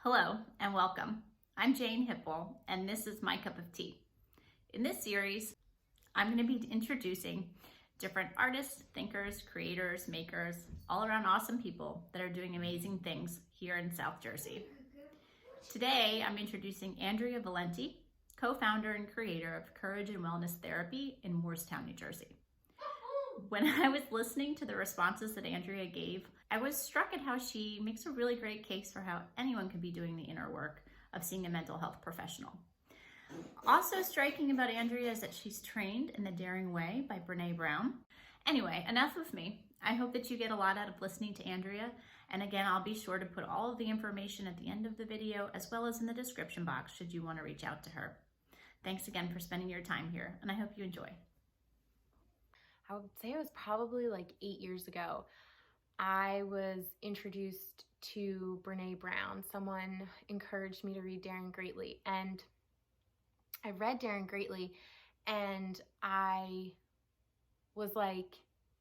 Hello and welcome. I'm Jane Hipple and this is My Cup of Tea. In this series, I'm going to be introducing different artists, thinkers, creators, makers, all around awesome people that are doing amazing things here in South Jersey. Today, I'm introducing Andrea Valenti, co-founder and creator of Courage and Wellness Therapy in Moorestown, New Jersey. When I was listening to the responses that Andrea gave, I was struck at how she makes a really great case for how anyone can be doing the inner work of seeing a mental health professional. Also striking about Andrea is that she's trained in The Daring Way by Brené Brown. Anyway, enough of me. I hope that you get a lot out of listening to Andrea. And again, I'll be sure to put all of the information at the end of the video as well as in the description box should you want to reach out to her. Thanks again for spending your time here, and I hope you enjoy. I would say it was probably like 8 years ago. I was introduced to Brené Brown. Someone encouraged me to read Daring Greatly, and I read Daring Greatly and I was like,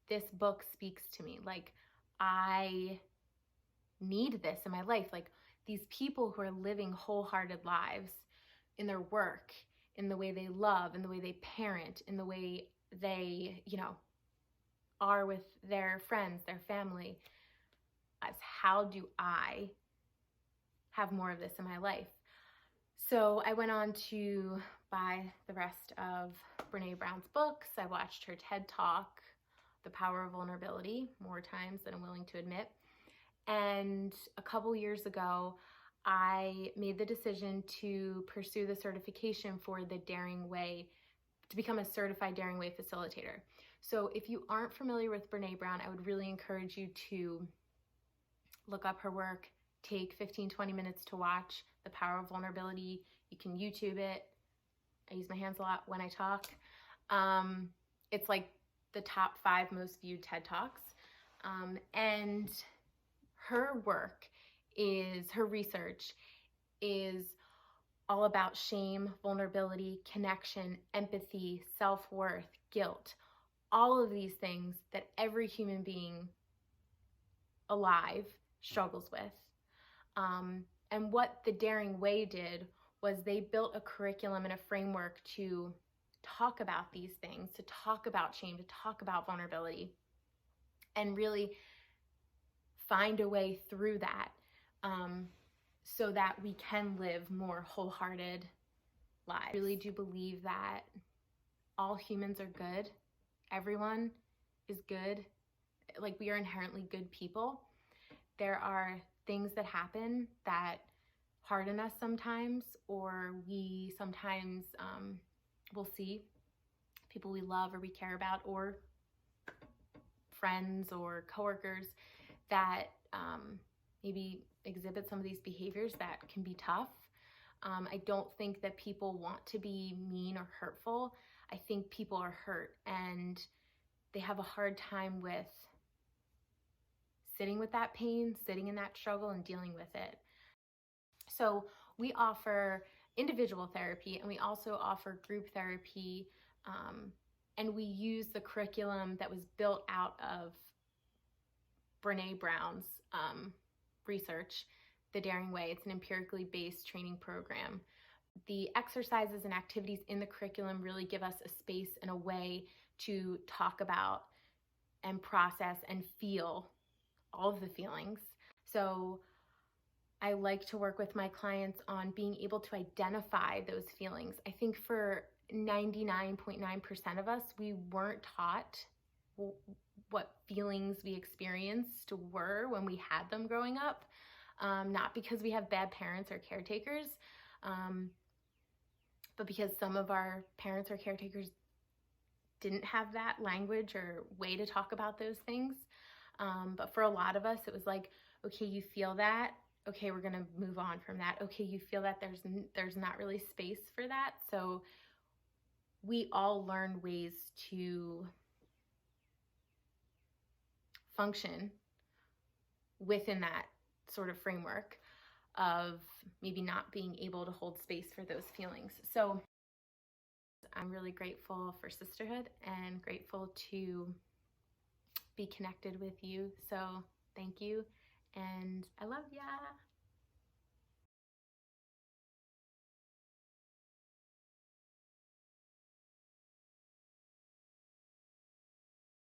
this book speaks to me. Like, I need this in my life. Like, these people who are living wholehearted lives in their work, in the way they love, in the way they parent, in the way they, are with their friends, their family, as how do I have more of this in my life? So I went on to buy the rest of Brené Brown's books. I watched her TED Talk, The Power of Vulnerability, more times than I'm willing to admit. And a couple years ago, I made the decision to pursue the certification for the Daring Way, to become a certified Daring Way facilitator. So if you aren't familiar with Brené Brown, I would really encourage you to look up her work, take 15-20 minutes to watch The Power of Vulnerability. You can YouTube it. I use my hands a lot when I talk. It's like the top 5 most viewed TED Talks. And her work her research is all about shame, vulnerability, connection, empathy, self-worth, guilt, all of these things that every human being alive struggles with. And what the Daring Way did was they built a curriculum and a framework to talk about these things, to talk about shame, to talk about vulnerability, and really find a way through that so that we can live more wholehearted lives. I really do believe that all humans are good. Everyone is good. Like, we are inherently good people. There are things that happen that harden us sometimes, or we sometimes will see people we love or we care about, or friends or coworkers that maybe exhibit some of these behaviors that can be tough. I don't think that people want to be mean or hurtful. I think people are hurt and they have a hard time with sitting with that pain, sitting in that struggle, and dealing with it. So we offer individual therapy and we also offer group therapy, and we use the curriculum that was built out of Brené Brown's research, The Daring Way. It's an empirically based training program. The exercises and activities in the curriculum really give us a space and a way to talk about and process and feel all of the feelings. So I like to work with my clients on being able to identify those feelings. I think for 99.9% of us, we weren't taught what feelings we experienced were when we had them growing up. Not because we have bad parents or caretakers, but because some of our parents or caretakers didn't have that language or way to talk about those things. But for a lot of us, it was like, okay, you feel that. Okay, we're gonna move on from that. Okay, you feel that there's not really space for that. So we all learn ways to function within that sort of framework of maybe not being able to hold space for those feelings. So I'm really grateful for sisterhood and grateful to be connected with you. So thank you, and I love ya.